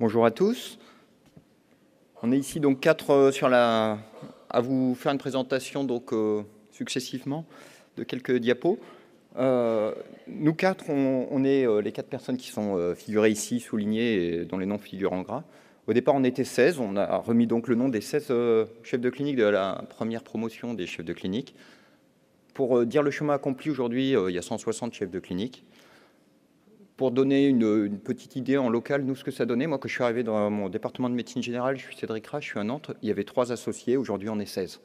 Bonjour à tous. On est ici donc quatre à vous faire une présentation donc successivement de quelques diapos. Nous quatre, on est les quatre personnes qui sont figurées ici, soulignées et dont les noms figurent en gras. Au départ, on était 16. On a remis donc le nom des 16 chefs de clinique de la première promotion des chefs de clinique. Pour dire le chemin accompli, aujourd'hui, il y a 160 chefs de clinique. Pour donner une petite idée en local, nous, ce que ça donnait, moi, quand je suis arrivé dans mon département de médecine générale, je suis Cédric Rache, je suis à Nantes, il y avait 3 associés, aujourd'hui on est 16.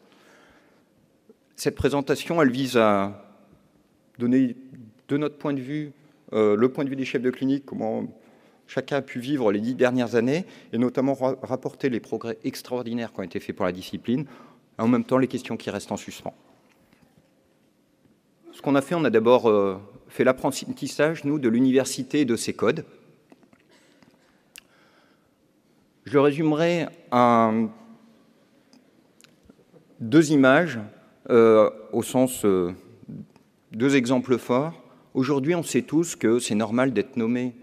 Cette présentation, elle vise à donner, de notre point de vue, le point de vue des chefs de clinique, comment chacun a pu vivre les 10 dernières années, et notamment rapporter les progrès extraordinaires qui ont été faits pour la discipline, et en même temps les questions qui restent en suspens. Ce qu'on a fait, on a d'abord fait l'apprentissage, nous, de l'université et de ses codes. Je le résumerai en 2 images, au sens 2 exemples forts. Aujourd'hui, on sait tous que c'est normal d'être nommé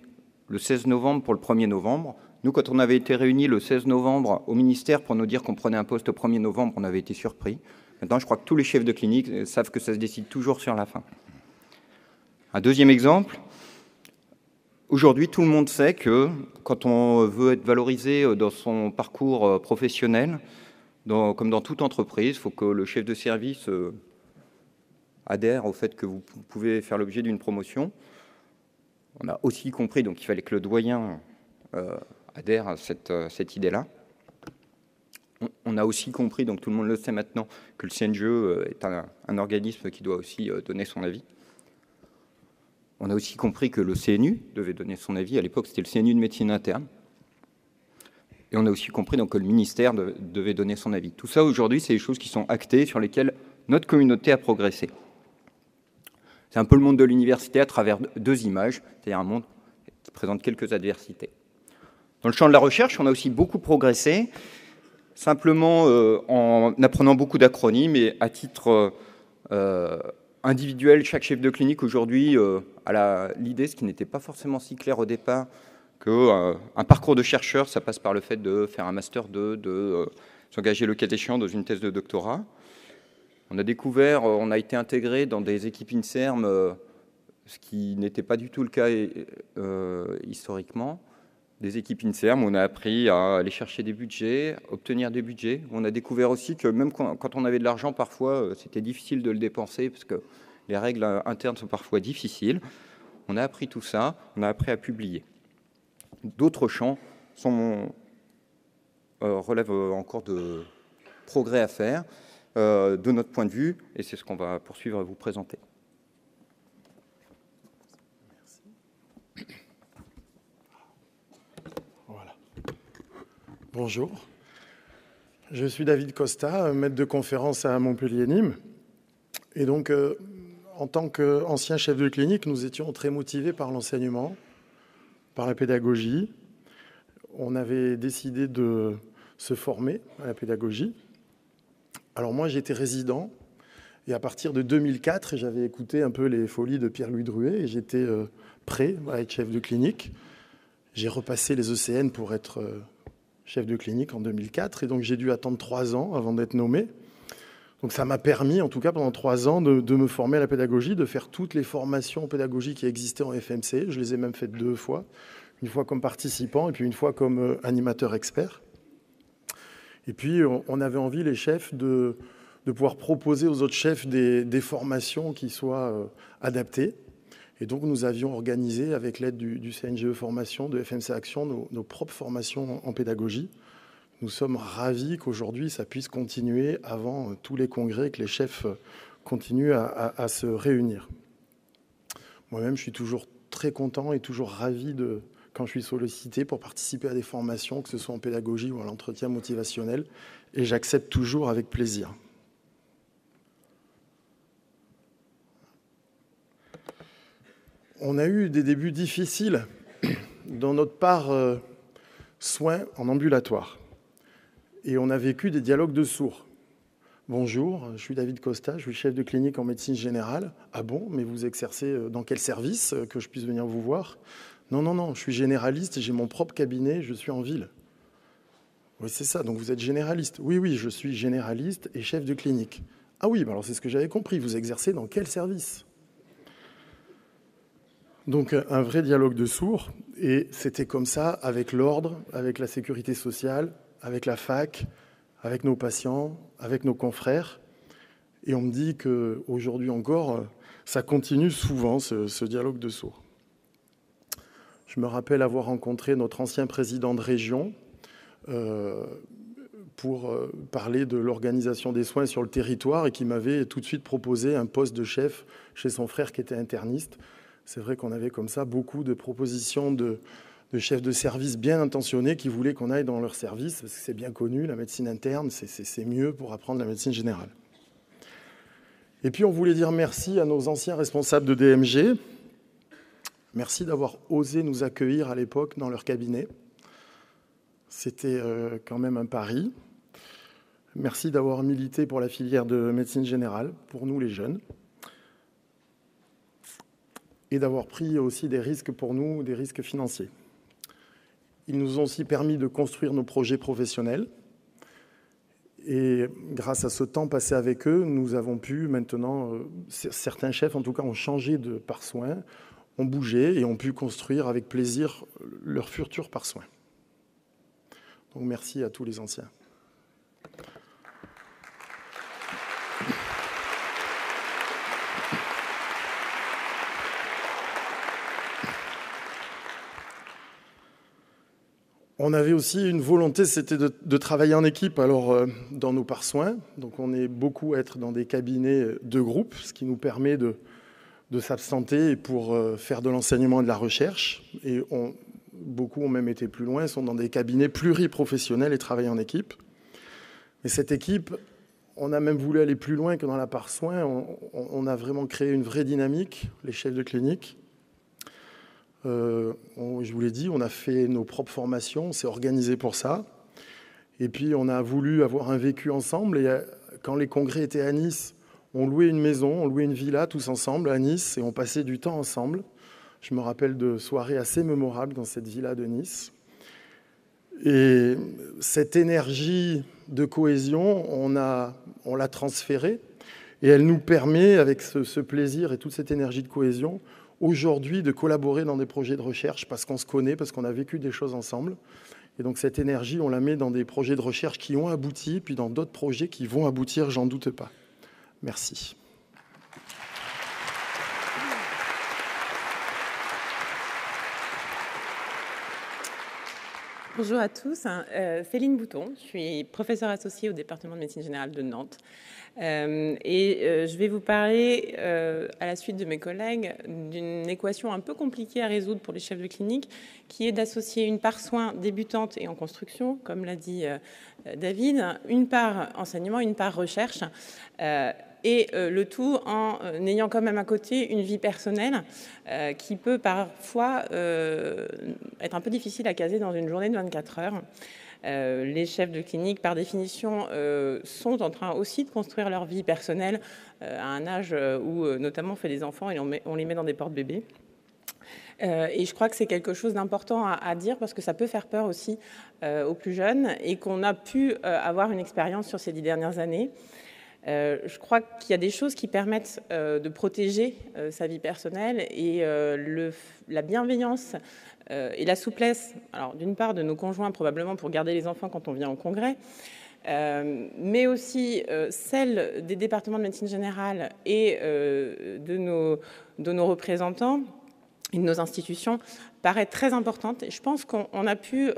le 16 novembre pour le 1er novembre. Nous, quand on avait été réunis le 16 novembre au ministère pour nous dire qu'on prenait un poste au 1er novembre, on avait été surpris. Maintenant, je crois que tous les chefs de clinique savent que ça se décide toujours sur la fin. Un deuxième exemple, aujourd'hui, tout le monde sait que quand on veut être valorisé dans son parcours professionnel, comme dans toute entreprise, il faut que le chef de service adhère au fait que vous pouvez faire l'objet d'une promotion. On a aussi compris donc, qu'il fallait que le doyen adhère à cette idée-là. On a aussi compris, donc tout le monde le sait maintenant, que le CNGE est un organisme qui doit aussi donner son avis. On a aussi compris que le CNU devait donner son avis. À l'époque, c'était le CNU de médecine interne. Et on a aussi compris donc, que le ministère devait donner son avis. Tout ça, aujourd'hui, c'est des choses qui sont actées, sur lesquelles notre communauté a progressé. C'est un peu le monde de l'université à travers 2 images, c'est-à-dire un monde qui présente quelques adversités. Dans le champ de la recherche, on a aussi beaucoup progressé, simplement en apprenant beaucoup d'acronymes et à titre individuel, chaque chef de clinique aujourd'hui a l'idée, ce qui n'était pas forcément si clair au départ, qu'un parcours de chercheur, ça passe par le fait de faire un master 2, de s'engager le cas échéant dans une thèse de doctorat. On a découvert, on a été intégré dans des équipes INSERM, ce qui n'était pas du tout le cas historiquement. Des équipes INSERM, on a appris à aller chercher des budgets, obtenir des budgets. On a découvert aussi que même quand on avait de l'argent, parfois, c'était difficile de le dépenser parce que les règles internes sont parfois difficiles. On a appris tout ça, on a appris à publier. D'autres champs relèvent encore de progrès à faire de notre point de vue, et c'est ce qu'on va poursuivre à vous présenter. Voilà. Bonjour, je suis David Costa, maître de conférence à Montpellier-Nîmes. Et donc, en tant qu'ancien chef de clinique, nous étions très motivés par l'enseignement, par la pédagogie. On avait décidé de se former à la pédagogie. Alors moi, j'étais résident, et à partir de 2004, j'avais écouté un peu les folies de Pierre-Louis Druet, et j'étais prêt à être chef de clinique. J'ai repassé les ECN pour être chef de clinique en 2004, et donc j'ai dû attendre 3 ans avant d'être nommé. Donc ça m'a permis, en tout cas pendant 3 ans, de me former à la pédagogie, de faire toutes les formations pédagogiques qui existaient en FMC. Je les ai même faites 2 fois, une fois comme participant et puis une fois comme animateur expert. Et puis on avait envie, les chefs, de pouvoir proposer aux autres chefs des formations qui soient adaptées. Et donc nous avions organisé, avec l'aide du CNGE Formation, de FMC Action, nos propres formations en pédagogie. Nous sommes ravis qu'aujourd'hui, ça puisse continuer avant tous les congrès, que les chefs continuent à se réunir. Moi-même, je suis toujours très content et toujours ravi quand je suis sollicité pour participer à des formations, que ce soit en pédagogie ou à l'entretien motivationnel, et j'accepte toujours avec plaisir. On a eu des débuts difficiles dans notre part soins en ambulatoire. Et on a vécu des dialogues de sourds. Bonjour, je suis David Costa, je suis chef de clinique en médecine générale. Ah bon, mais vous exercez dans quel service, que je puisse venir vous voir ? Non, non, non, je suis généraliste et j'ai mon propre cabinet, je suis en ville. Oui, c'est ça, donc vous êtes généraliste. Oui, oui, je suis généraliste et chef de clinique. Ah oui, alors c'est ce que j'avais compris, vous exercez dans quel service? Donc un vrai dialogue de sourds, et c'était comme ça avec l'ordre, avec la sécurité sociale, avec la fac, avec nos patients, avec nos confrères. Et on me dit qu'aujourd'hui encore, ça continue souvent, ce dialogue de sourds. Je me rappelle avoir rencontré notre ancien président de région pour parler de l'organisation des soins sur le territoire et qui m'avait tout de suite proposé un poste de chef chez son frère qui était interniste. C'est vrai qu'on avait comme ça beaucoup de propositions de chefs de service bien intentionnés qui voulaient qu'on aille dans leur service, parce que c'est bien connu, la médecine interne, c'est mieux pour apprendre la médecine générale. Et puis on voulait dire merci à nos anciens responsables de DMG. Merci d'avoir osé nous accueillir à l'époque dans leur cabinet. C'était quand même un pari. Merci d'avoir milité pour la filière de médecine générale, pour nous les jeunes. Et d'avoir pris aussi des risques pour nous, des risques financiers. Ils nous ont aussi permis de construire nos projets professionnels. Et grâce à ce temps passé avec eux, nous avons pu maintenant, certains chefs en tout cas ont changé de pare-soin, ont bougé et ont pu construire avec plaisir leur futur pare-soin. Donc merci à tous les anciens. On avait aussi une volonté, c'était de travailler en équipe. Alors, dans nos pare-soins, donc on est beaucoup à être dans des cabinets de groupe, ce qui nous permet de s'absenter pour faire de l'enseignement et de la recherche. Et beaucoup ont même été plus loin, sont dans des cabinets pluriprofessionnels et travaillent en équipe. Et cette équipe, on a même voulu aller plus loin que dans la pare-soins. On a vraiment créé une vraie dynamique, les chefs de clinique. Je vous l'ai dit, on a fait nos propres formations, on s'est organisé pour ça. Et puis, on a voulu avoir un vécu ensemble. Et quand les congrès étaient à Nice, on louait une maison, on louait une villa tous ensemble à Nice et on passait du temps ensemble. Je me rappelle de soirées assez mémorables dans cette villa de Nice. Et cette énergie de cohésion, on l'a transférée et elle nous permet, avec ce plaisir et toute cette énergie de cohésion, aujourd'hui de collaborer dans des projets de recherche parce qu'on se connaît, parce qu'on a vécu des choses ensemble. Et donc cette énergie, on la met dans des projets de recherche qui ont abouti, puis dans d'autres projets qui vont aboutir, j'en doute pas. Merci. Bonjour à tous, Céline Bouton, je suis professeure associée au département de médecine générale de Nantes. Je vais vous parler, à la suite de mes collègues, d'une équation un peu compliquée à résoudre pour les chefs de clinique, qui est d'associer une part soins débutante et en construction, comme l'a dit David, une part enseignement, une part recherche, et le tout en ayant quand même à côté une vie personnelle qui peut parfois être un peu difficile à caser dans une journée de 24 heures. Les chefs de clinique, par définition, sont en train aussi de construire leur vie personnelle à un âge où, notamment, on fait des enfants et on les met dans des porte-bébés. Et je crois que c'est quelque chose d'important à dire parce que ça peut faire peur aussi aux plus jeunes et qu'on a pu avoir une expérience sur ces 10 dernières années. Je crois qu'il y a des choses qui permettent de protéger sa vie personnelle et la bienveillance et la souplesse, alors d'une part de nos conjoints probablement pour garder les enfants quand on vient au congrès, mais aussi celle des départements de médecine générale et de nos représentants et de nos institutions paraît très importante. Et je pense qu'on a pu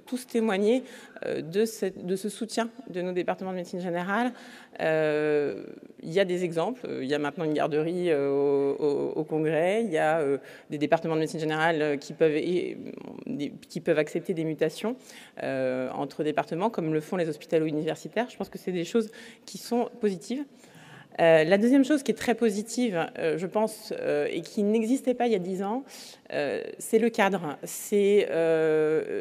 tous témoigner de ce soutien de nos départements de médecine générale. Il y a des exemples. Il y a maintenant une garderie au Congrès. Il y a des départements de médecine générale qui peuvent accepter des mutations entre départements, comme le font les hospitalo-universitaires. Je pense que c'est des choses qui sont positives. La deuxième chose qui est très positive, je pense, et qui n'existait pas il y a 10 ans, c'est le cadre, c'est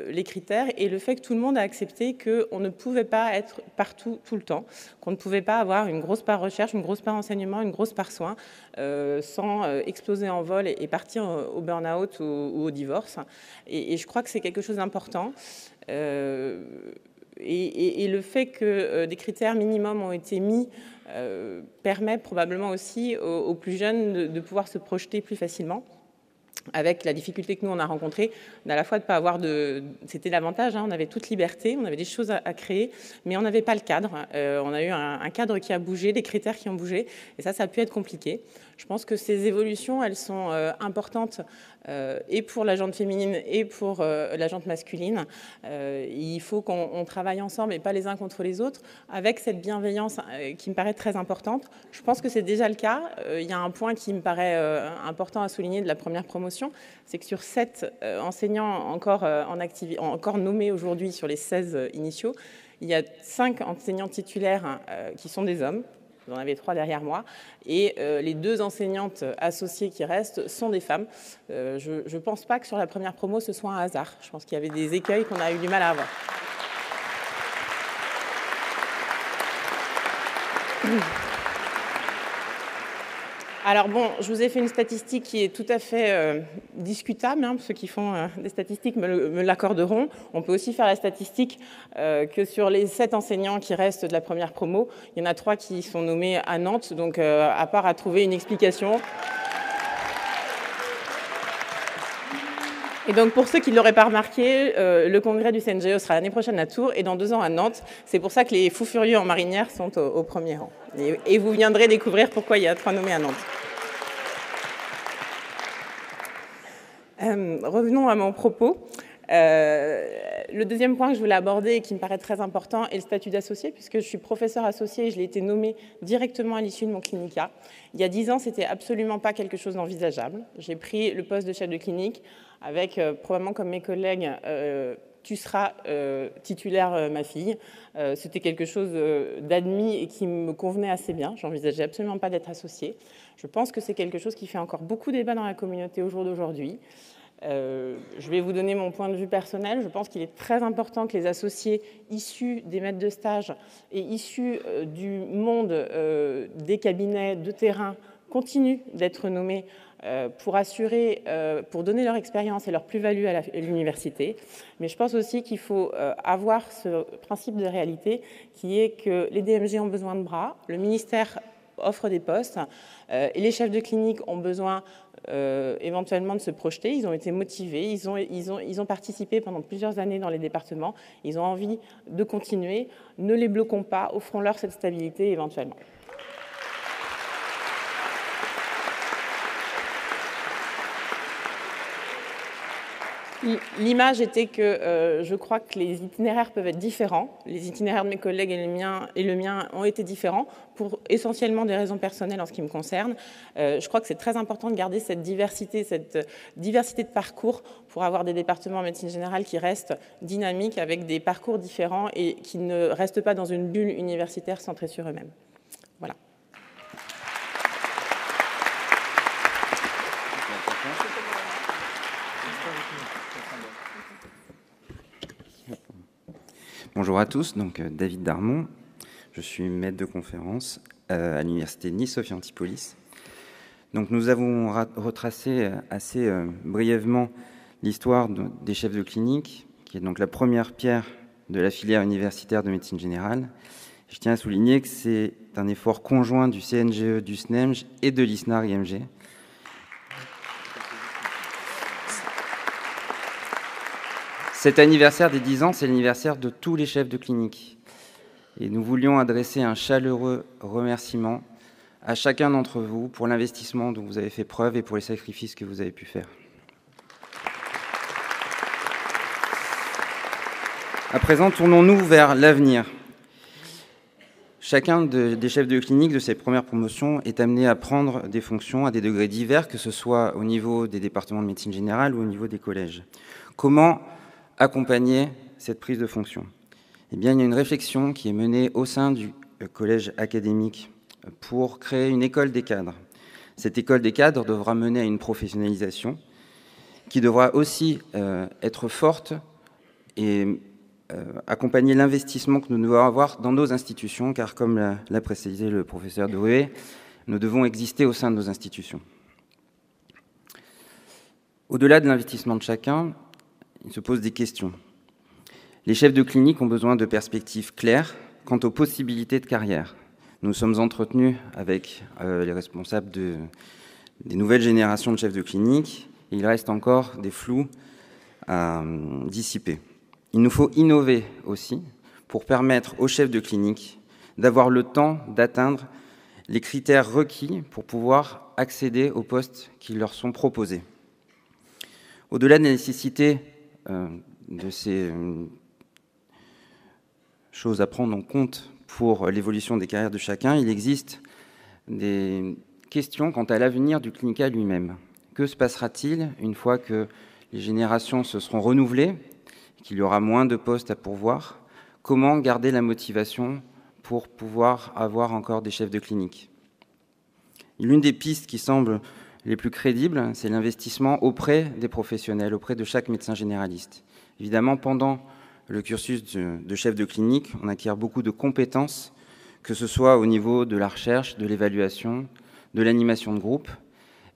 les critères et le fait que tout le monde a accepté qu'on ne pouvait pas être partout, tout le temps, qu'on ne pouvait pas avoir une grosse part recherche, une grosse part enseignement, une grosse part soins, sans exploser en vol et partir au burn-out ou au divorce. Et je crois que c'est quelque chose d'important. Et le fait que des critères minimums ont été mis permet probablement aussi aux plus jeunes de pouvoir se projeter plus facilement. Avec la difficulté que nous on a rencontrée, à la fois de pas avoir de, c'était l'avantage, on avait toute liberté, on avait des choses à créer, mais on n'avait pas le cadre. On a eu un cadre qui a bougé, des critères qui ont bougé, et ça a pu être compliqué. Je pense que ces évolutions, elles sont importantes et pour la jante féminine et pour la jante masculine. Il faut qu'on travaille ensemble et pas les uns contre les autres, avec cette bienveillance qui me paraît très importante. Je pense que c'est déjà le cas. Il y a un point qui me paraît important à souligner de la première promotion, c'est que sur 7 enseignants encore nommés aujourd'hui sur les 16 initiaux, il y a 5 enseignants titulaires qui sont des hommes. Vous en avez 3 derrière moi. Et les 2 enseignantes associées qui restent sont des femmes. Je ne pense pas que sur la première promo, ce soit un hasard. Je pense qu'il y avait des écueils qu'on a eu du mal à avoir. Alors bon, je vous ai fait une statistique qui est tout à fait discutable. Ceux qui font des statistiques me l'accorderont. On peut aussi faire la statistique que sur les 7 enseignants qui restent de la première promo, il y en a 3 qui sont nommés à Nantes. Donc à part à trouver une explication. Et donc pour ceux qui ne l'auraient pas remarqué, le congrès du CNGE sera l'année prochaine à Tours et dans 2 ans à Nantes. C'est pour ça que les fous furieux en marinière sont au premier rang. Et vous viendrez découvrir pourquoi il y a 3 nommés à Nantes. Revenons à mon propos. Le deuxième point que je voulais aborder et qui me paraît très important est le statut d'associé, puisque je suis professeur associé et je l'ai été nommée directement à l'issue de mon clinica. Il y a 10 ans, c'était absolument pas quelque chose d'envisageable. J'ai pris le poste de chef de clinique avec probablement comme mes collègues tu seras titulaire, ma fille. C'était quelque chose d'admis et qui me convenait assez bien. J'envisageais absolument pas d'être associée. Je pense que c'est quelque chose qui fait encore beaucoup débat dans la communauté au jour d'aujourd'hui. Je vais vous donner mon point de vue personnel. Je pense qu'il est très important que les associés issus des maîtres de stage et issus du monde des cabinets de terrain continuent d'être nommés pour assurer, pour donner leur expérience et leur plus-value à l'université. Mais je pense aussi qu'il faut avoir ce principe de réalité qui est que les DMG ont besoin de bras, le ministère offre des postes et les chefs de clinique ont besoin éventuellement de se projeter. Ils ont été motivés, ils ont participé pendant plusieurs années dans les départements, ils ont envie de continuer. Ne les bloquons pas, offrons-leur cette stabilité éventuellement. L'image était que je crois que les itinéraires peuvent être différents. Les itinéraires de mes collègues et le mien ont été différents pour essentiellement des raisons personnelles en ce qui me concerne. Je crois que c'est très important de garder cette diversité de parcours pour avoir des départements en médecine générale qui restent dynamiques avec des parcours différents et qui ne restent pas dans une bulle universitaire centrée sur eux-mêmes. Voilà. Bonjour à tous, donc David Darmon, je suis maître de conférence à l'université de Nice Sophie Antipolis. Donc nous avons retracé assez brièvement l'histoire des chefs de clinique, qui est donc la première pierre de la filière universitaire de médecine générale. Je tiens à souligner que c'est un effort conjoint du CNGE, du SNEMG et de l'ISNAR-IMG. Cet anniversaire des 10 ans, c'est l'anniversaire de tous les chefs de clinique. Et nous voulions adresser un chaleureux remerciement à chacun d'entre vous pour l'investissement dont vous avez fait preuve et pour les sacrifices que vous avez pu faire. À présent, tournons-nous vers l'avenir. Chacun des chefs de clinique de ces premières promotions est amené à prendre des fonctions à des degrés divers, que ce soit au niveau des départements de médecine générale ou au niveau des collèges. Comment accompagner cette prise de fonction? Eh bien, il y a une réflexion qui est menée au sein du collège académique pour créer une école des cadres. Cette école des cadres devra mener à une professionnalisation qui devra aussi être forte et accompagner l'investissement que nous devons avoir dans nos institutions, car comme l'a précisé le professeur Drouet, nous devons exister au sein de nos institutions. Au-delà de l'investissement de chacun, il se pose des questions. Les chefs de clinique ont besoin de perspectives claires quant aux possibilités de carrière. Nous sommes entretenus avec les responsables des nouvelles générations de chefs de clinique, et il reste encore des flous à dissiper. Il nous faut innover aussi pour permettre aux chefs de clinique d'avoir le temps d'atteindre les critères requis pour pouvoir accéder aux postes qui leur sont proposés. Au-delà de la nécessité de ces choses à prendre en compte pour l'évolution des carrières de chacun, il existe des questions quant à l'avenir du clinical lui-même. Que se passera-t-il une fois que les générations se seront renouvelées, qu'il y aura moins de postes à pourvoir? Comment garder la motivation pour pouvoir avoir encore des chefs de clinique? L'une des pistes qui semble les plus crédibles, c'est l'investissement auprès des professionnels, auprès de chaque médecin généraliste. Évidemment, pendant le cursus de chef de clinique, on acquiert beaucoup de compétences, que ce soit au niveau de la recherche, de l'évaluation, de l'animation de groupe,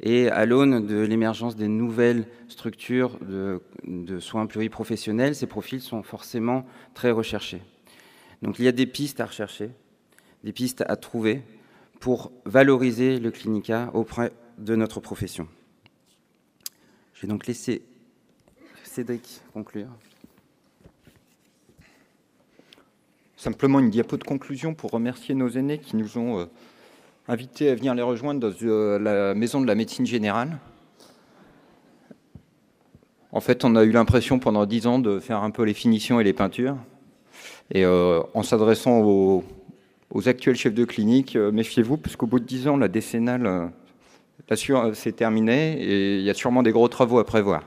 et à l'aune de l'émergence des nouvelles structures de soins pluriprofessionnels, ces profils sont forcément très recherchés. Donc il y a des pistes à rechercher, des pistes à trouver pour valoriser le clinicat auprès de notre profession. Je vais donc laisser Cédric conclure. Simplement une diapo de conclusion pour remercier nos aînés qui nous ont invités à venir les rejoindre dans la maison de la médecine générale. En fait, on a eu l'impression pendant 10 ans de faire un peu les finitions et les peintures. Et en s'adressant aux actuels chefs de clinique, méfiez-vous, parce qu'au bout de 10 ans, la décennale, c'est terminé et il y a sûrement des gros travaux à prévoir.